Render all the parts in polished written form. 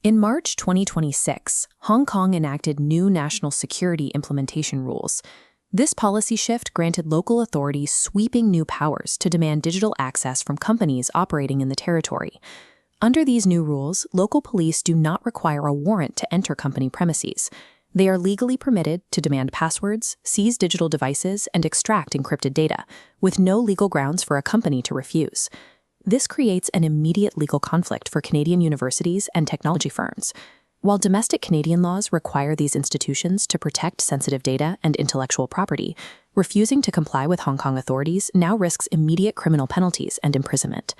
In March 2026, Hong Kong enacted new national security implementation rules. This policy shift granted local authorities sweeping new powers to demand digital access from companies operating in the territory. Under these new rules, local police do not require a warrant to enter company premises. They are legally permitted to demand passwords, seize digital devices, and extract encrypted data, with no legal grounds for a company to refuse. This creates an immediate legal conflict for Canadian universities and technology firms. While domestic Canadian laws require these institutions to protect sensitive data and intellectual property, refusing to comply with Hong Kong authorities now risks immediate criminal penalties and imprisonment.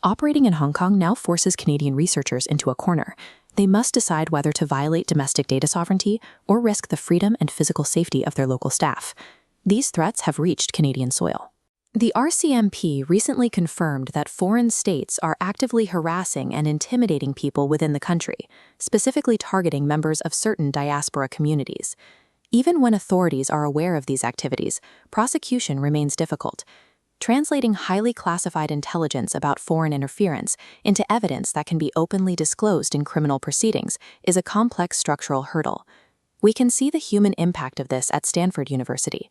Operating in Hong Kong now forces Canadian researchers into a corner. They must decide whether to violate domestic data sovereignty or risk the freedom and physical safety of their local staff. These threats have reached Canadian soil. The RCMP recently confirmed that foreign states are actively harassing and intimidating people within the country, specifically targeting members of certain diaspora communities. Even when authorities are aware of these activities, prosecution remains difficult. Translating highly classified intelligence about foreign interference into evidence that can be openly disclosed in criminal proceedings is a complex structural hurdle. We can see the human impact of this at Stanford University.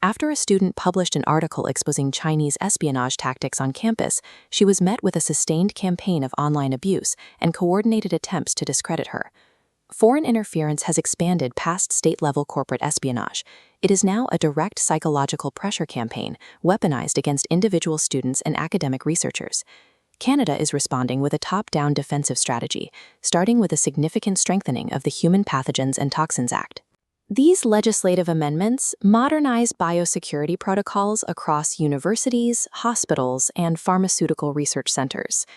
After a student published an article exposing Chinese espionage tactics on campus, she was met with a sustained campaign of online abuse and coordinated attempts to discredit her. Foreign interference has expanded past state-level corporate espionage. It is now a direct psychological pressure campaign, weaponized against individual students and academic researchers. Canada is responding with a top-down defensive strategy, starting with a significant strengthening of the Human Pathogens and Toxins Act. These legislative amendments modernize biosecurity protocols across universities, hospitals, and pharmaceutical research centers.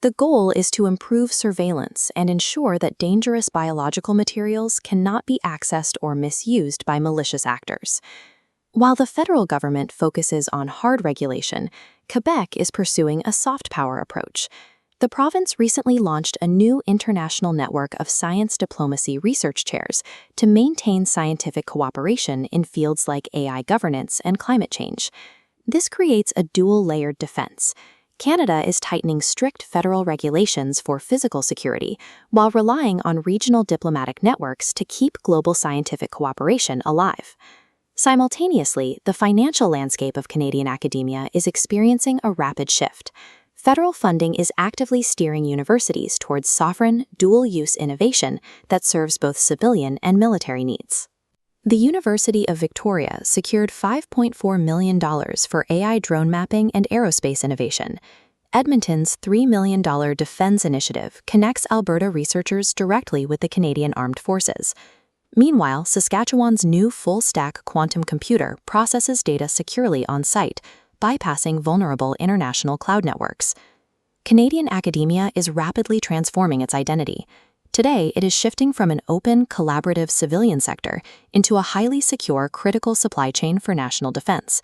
The goal is to improve surveillance and ensure that dangerous biological materials cannot be accessed or misused by malicious actors. While the federal government focuses on hard regulation, Quebec is pursuing a soft power approach. The province recently launched a new international network of science diplomacy research chairs to maintain scientific cooperation in fields like AI governance and climate change. This creates a dual-layered defense. Canada is tightening strict federal regulations for physical security, while relying on regional diplomatic networks to keep global scientific cooperation alive. Simultaneously, the financial landscape of Canadian academia is experiencing a rapid shift. Federal funding is actively steering universities towards sovereign, dual-use innovation that serves both civilian and military needs. The University of Victoria secured $5.4 million for AI drone mapping and aerospace innovation. Edmonton's $3 million defense initiative connects Alberta researchers directly with the Canadian Armed Forces. Meanwhile, Saskatchewan's new full-stack quantum computer processes data securely on-site, bypassing vulnerable international cloud networks. Canadian academia is rapidly transforming its identity. Today, it is shifting from an open, collaborative civilian sector into a highly secure, critical supply chain for national defense.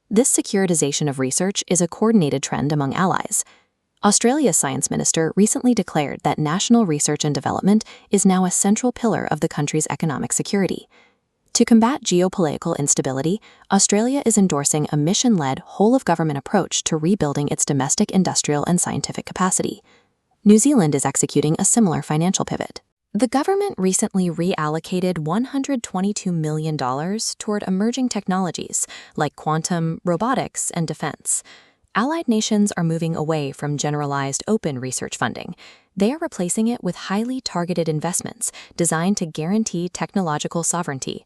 This securitization of research is a coordinated trend among allies. Australia's science minister recently declared that national research and development is now a central pillar of the country's economic security. To combat geopolitical instability, Australia is endorsing a mission-led, whole-of-government approach to rebuilding its domestic industrial and scientific capacity. New Zealand is executing a similar financial pivot. The government recently reallocated $122 million toward emerging technologies like quantum, robotics, and defense. Allied nations are moving away from generalized open research funding. They are replacing it with highly targeted investments designed to guarantee technological sovereignty.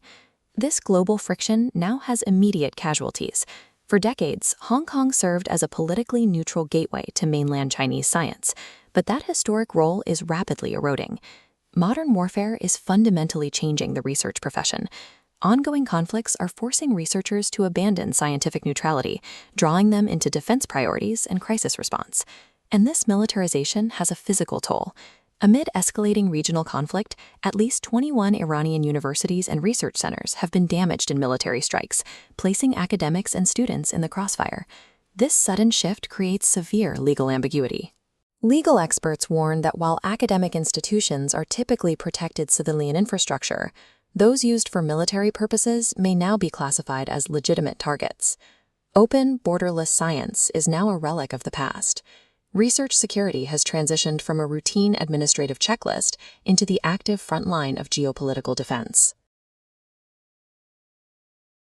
This global friction now has immediate casualties. For decades, Hong Kong served as a politically neutral gateway to mainland Chinese science, but that historic role is rapidly eroding. Modern warfare is fundamentally changing the research profession. Ongoing conflicts are forcing researchers to abandon scientific neutrality, drawing them into defense priorities and crisis response. And this militarization has a physical toll. Amid escalating regional conflict, at least 21 Iranian universities and research centers have been damaged in military strikes, placing academics and students in the crossfire. This sudden shift creates severe legal ambiguity. Legal experts warn that while academic institutions are typically protected civilian infrastructure, those used for military purposes may now be classified as legitimate targets. Open, borderless science is now a relic of the past. Research security has transitioned from a routine administrative checklist into the active front line of geopolitical defense.